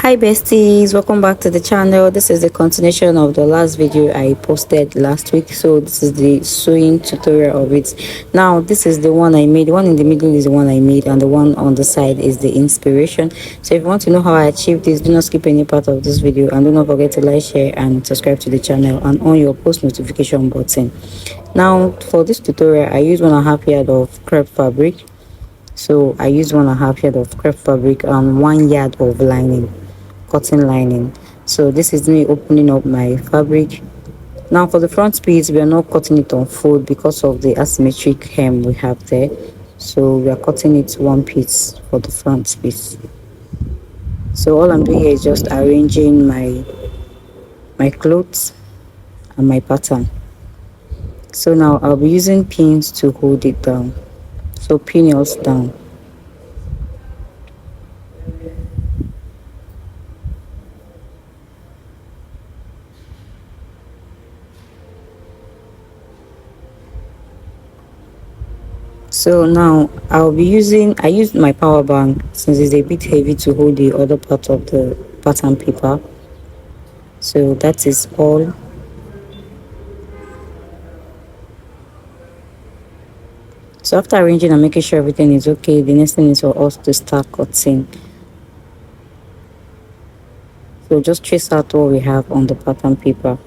Hi besties, welcome back to the channel. This is the continuation of the last video I posted last week. So this is the sewing tutorial of it. Now this is the one I made. The one in the middle is the one I made, and the one on the side is the inspiration. So if you want to know how I achieved this, do not skip any part of this video, and do not forget to like, share and subscribe to the channel and on your post notification button. Now for this tutorial I use 1.5 yard of crepe fabric. So I use 1.5 yard of crepe fabric and 1 yard of lining, cotton lining. So this is me opening up my fabric. Now for the front piece, we are not cutting it on fold because of the asymmetric hem we have there. So we are cutting it one piece for the front piece. So all I'm doing here is just arranging my clothes and my pattern. So now I'll be using pins to hold it down. So pin yours down. So now I used my power bank since it's a bit heavy to hold the other part of the pattern paper. So that is all. So after arranging and making sure everything is okay, the next thing is for us to start cutting. So just trace out what we have on the pattern paper.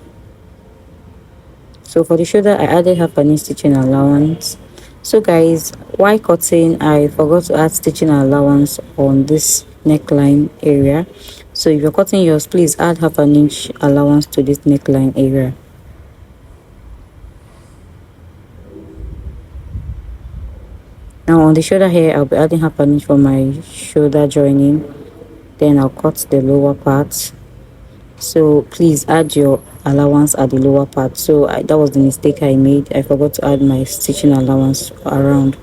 So for the shoulder, I added half an inch stitching allowance. So guys, while cutting, I forgot to add stitching allowance on this neckline area. So if you're cutting yours, please add half an inch allowance to this neckline area. Now on the shoulder here, I'll be adding half an inch for my shoulder joining. Then I'll cut the lower part. So please add your allowance at the lower part. So that was the mistake I made. I forgot to add my stitching allowance around.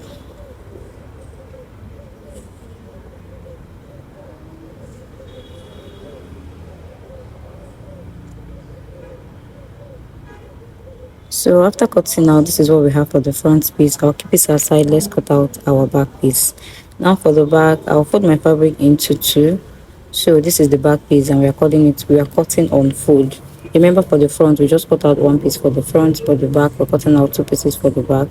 So after cutting out, this is what we have for the front piece. I'll keep it aside. Let's cut out our back piece. Now for the back, I'll fold my fabric into two. So this is the back piece and we are cutting on fold. Remember, for the front we just cut out one piece for the front, but the back we're cutting out two pieces for the back.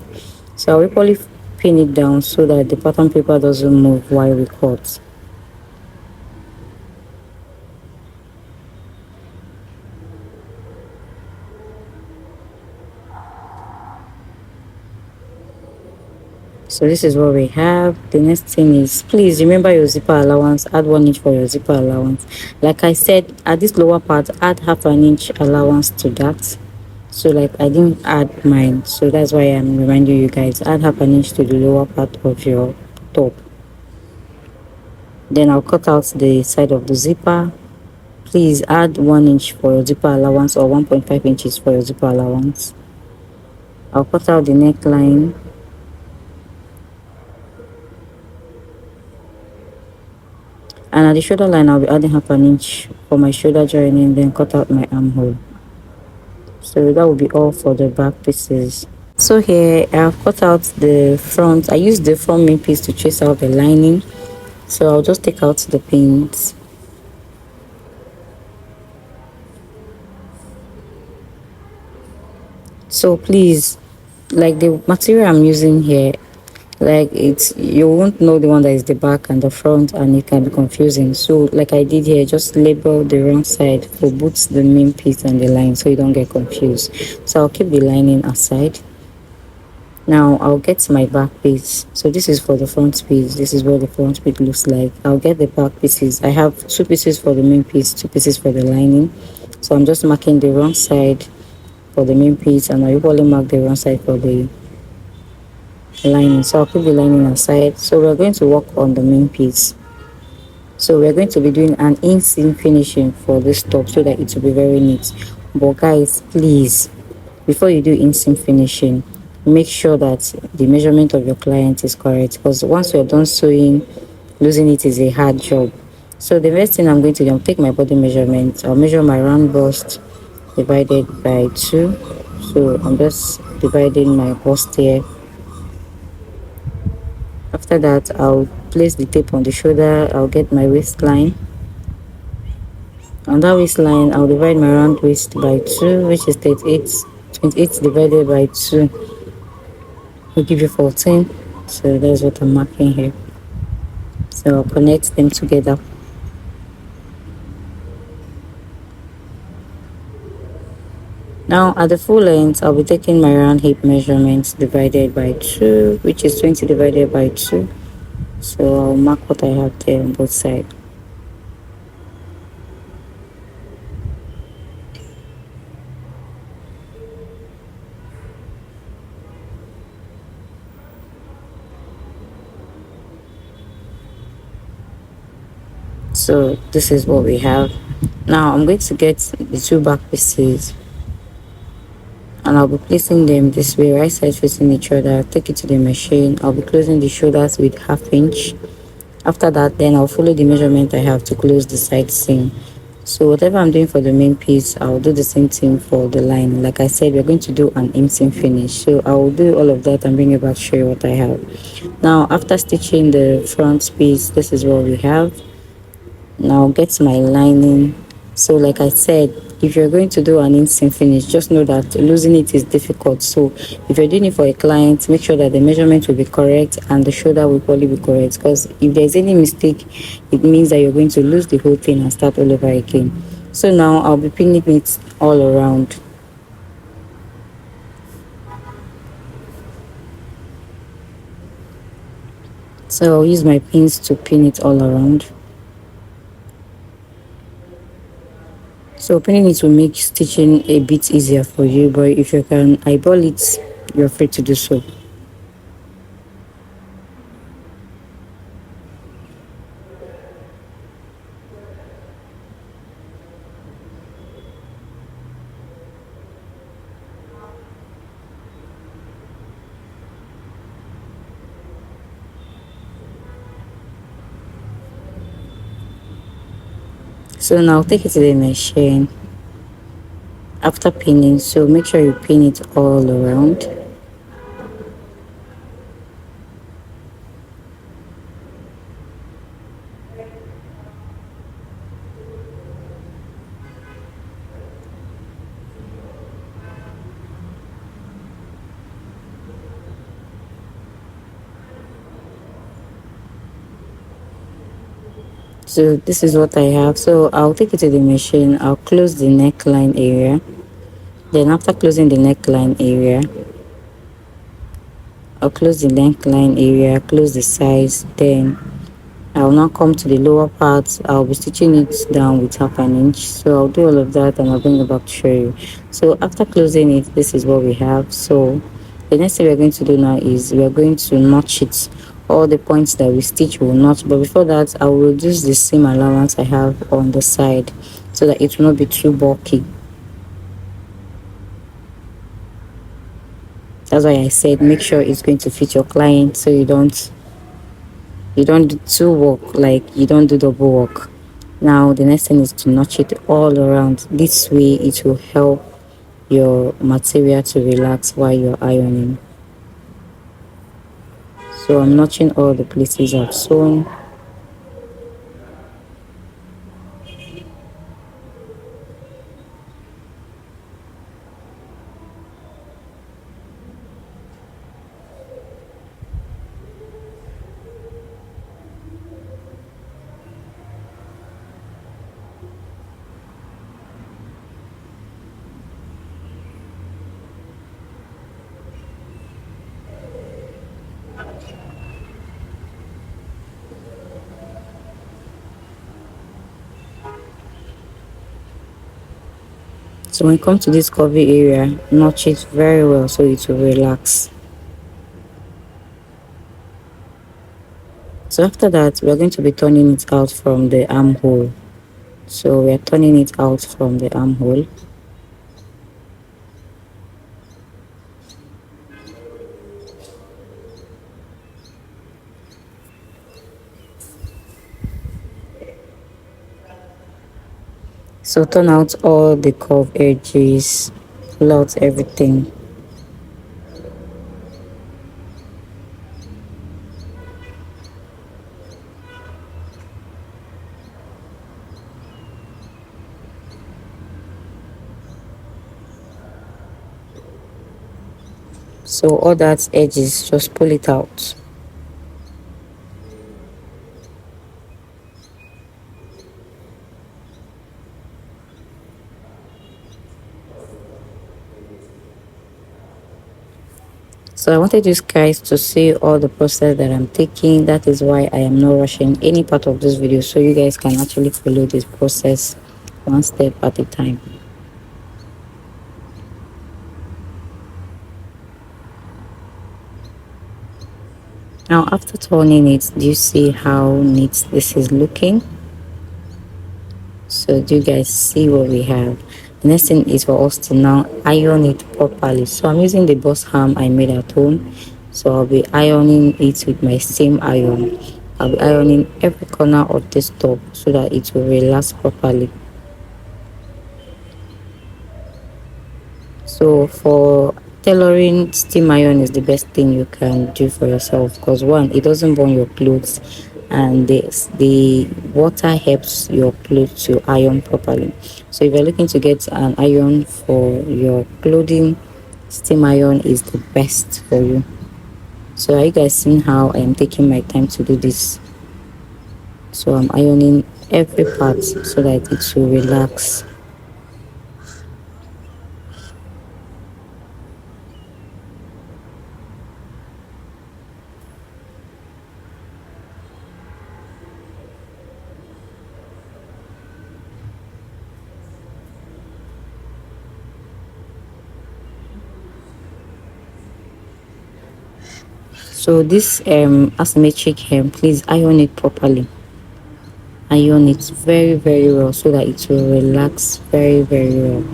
So I'll equally pin it down so that the pattern paper doesn't move while we cut. So this is what we have. The next thing is, please remember your zipper allowance. Add 1 inch for your zipper allowance. Like I said, at this lower part, add half an inch allowance to that. So like I didn't add mine, so that's why I'm reminding you guys, add half an inch to the lower part of your top. Then I'll cut out the side of the zipper. Please add 1 inch for your zipper allowance or 1.5 inches for your zipper allowance. I'll cut out the neckline. And at the shoulder line, I'll be adding half an inch for my shoulder joining, then cut out my armhole. So that will be all for the back pieces. So here I've cut out the front. I used the front main piece to trace out the lining. So I'll just take out the pins. So please, like the material I'm using here, like you won't know the one that is the back and the front, and it can be confusing. So like I did here, just label the wrong side for both the main piece and the line so you don't get confused. So I'll keep the lining aside. Now I'll get my back piece. So this is for the front piece. This is what the front piece looks like. I'll get the back pieces. I have 2 pieces for the main piece, 2 pieces for the lining. So I'm just marking the wrong side for the main piece, and I usually mark the wrong side for the lining. So I'll put the lining aside. So we're going to work on the main piece. So we're going to be doing an inseam finishing for this top so that it will be very neat. But guys, please, before you do inseam finishing, make sure that the measurement of your client is correct, because once you're done sewing, losing it is a hard job. So the first thing I'm going to do, I'll take my body measurement. I'll measure my round bust divided by 2. So I'm just dividing my bust here. After that, I'll place the tape on the shoulder. I'll get my waistline. On that waistline, I'll divide my round waist by 2, which is 38. 28 divided by 2 will give you 14. So that's what I'm marking here. So I'll connect them together. Now at the full length, I'll be taking my round hip measurements divided by 2, which is 20 divided by 2. So I'll mark what I have there on both sides. So this is what we have. Now I'm going to get the two back pieces and I'll be placing them this way, right side facing each other. Take it to the machine. I'll be closing the shoulders with 1/2 inch. After that, then I'll follow the measurement I have to close the side seam. So whatever I'm doing for the main piece, I'll do the same thing for the line. Like I said, we're going to do an inseam finish. So I will do all of that and bring it back to show you what I have. Now after stitching the front piece, this is what we have. Now get my lining. So like I said, if you're going to do an inseam finish, just know that losing it is difficult. So if you're doing it for a client, make sure that the measurement will be correct and the shoulder will probably be correct, because if there's any mistake, it means that you're going to lose the whole thing and start all over again. So now I'll be pinning it all around. So I'll use my pins to pin it all around. So pinning it will make stitching a bit easier for you, but if you can eyeball it, you're free to do so. So now take it to the machine after pinning. So make sure you pin it all around. So this is what I have. So I'll take it to the machine. I'll close the neckline area. Then after closing the neckline area, I'll close the neckline area, close the sides. Then I'll now come to the lower part. I'll be stitching it down with 1/2 inch. So I'll do all of that and I'll bring it back to show you. So after closing it, this is what we have. So the next thing we're going to do now is we're going to notch it. All the points that we stitch will notch, but before that I will reduce the seam allowance I have on the side so that it will not be too bulky. That's why I said make sure it's going to fit your client, so you don't do two work, like you don't do double work. Now the next thing is to notch it all around. This way it will help your material to relax while you're ironing. So I'm notching all the places I've sewn. So when you come to this curvy area, notch it very well so it will relax. So after that, we're going to be turning it out from the armhole. So we're turning it out from the armhole. So turn out all the curved edges, pull out everything. So all that edges, just pull it out. So I wanted you guys to see all the process that I'm taking. That is why I am not rushing any part of this video, so you guys can actually follow this process one step at a time. Now after turning it, do you see how neat this is looking? So do you guys see what we have? The next thing is for us to now iron it properly. So I'm using the boss ham I made at home. So I'll be ironing it with my same iron. I'll be ironing every corner of this top so that it will relax properly. So for tailoring, steam iron is the best thing you can do for yourself, because one, it doesn't burn your clothes, and the water helps your clothes to iron properly. So if you're looking to get an iron for your clothing, steam iron is the best for you. So are you guys seeing how I am taking my time to do this? So I'm ironing every part so that it will relax. So this asymmetric hem, please iron it properly. Iron it very well so that it will relax very well.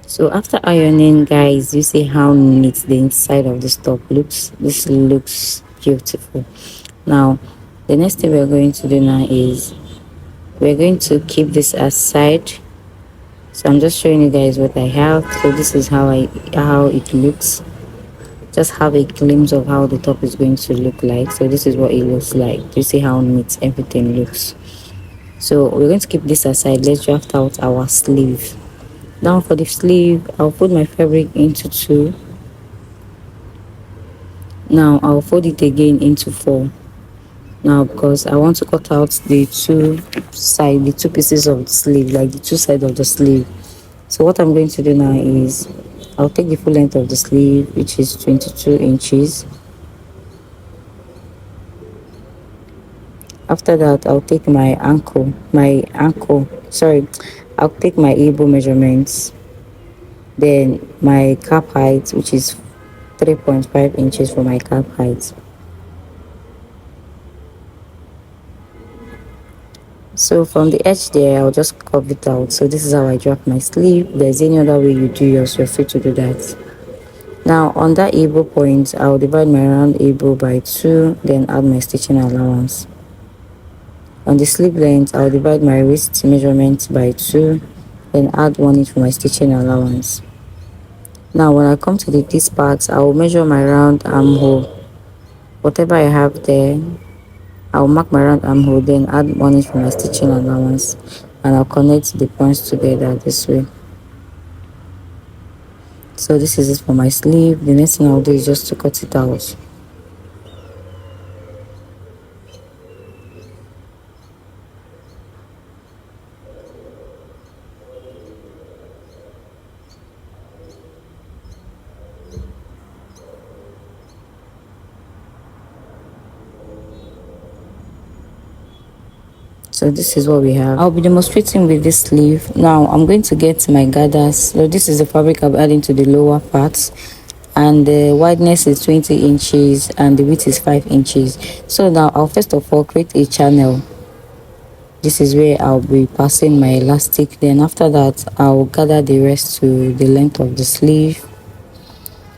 So after ironing, guys, you see how neat the inside of this top looks. This looks beautiful. Now the next thing we're going to do now is we're going to keep this aside. So I'm just showing you guys what I have. So this is how it looks. Just have a glimpse of how the top is going to look like. So this is what it looks like. Do you see how neat everything looks? So we're going to keep this aside. Let's draft out our sleeve. Now for the sleeve, I'll fold my fabric into two. Now I'll fold it again into four. Now because I want to cut out the two pieces of the sleeve, like the two sides of the sleeve. So what I'm going to do now is I'll take the full length of the sleeve, which is 22 inches. After that, I'll take I'll take my elbow measurements, then my cap height, which is 3.5 inches for my cap height. So from the edge there, I'll just curve it out. So this is how I drop my sleeve. If there's any other way you do yours, you're free to do that. Now on that elbow point, I'll divide my round elbow by 2, then add my stitching allowance. On the sleeve length, I'll divide my wrist measurement by 2, then add 1 inch for my stitching allowance. Now when I come to this part, I will measure my round armhole. Whatever I have there, I'll mark my round armhole, then add 1 inch for my stitching allowance, and I'll connect the points together this way. So this is it for my sleeve. The next thing I'll do is just to cut it out. So this is what we have. I'll be demonstrating with this sleeve. Now I'm going to get my gathers. So this is the fabric I'm adding to the lower parts, and the wideness is 20 inches and the width is 5 inches. So now I'll first of all create a channel. This is where I'll be passing my elastic. Then after that, I'll gather the rest to the length of the sleeve.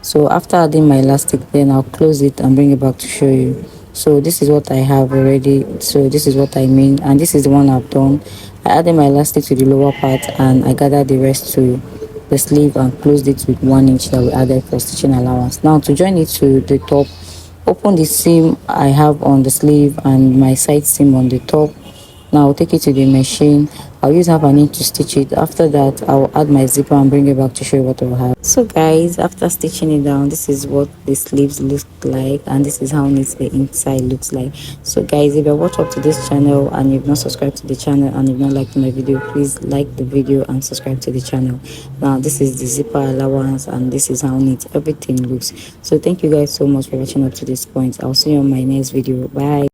So after adding my elastic, then I'll close it and bring it back to show you. So this is what I have already. So this is what I mean, and this is the one I've done. I added my elastic to the lower part and I gathered the rest to the sleeve and closed it with 1 inch that we added for stitching allowance. Now to join it to the top, open the seam I have on the sleeve and my side seam on the top. Now I'll take it to the machine. I'll use half an inch to stitch it. After that, I'll add my zipper and bring it back to show you what I'll have. So guys, after stitching it down, this is what the sleeves look like, and this is how neat the inside looks like. So guys, if you're watched up to this channel and you've not subscribed to the channel and you've not liked my video, please like the video and subscribe to the channel. Now this is the zipper allowance, and this is how neat everything looks. So thank you guys so much for watching up to this point. I'll see you on my next video. Bye.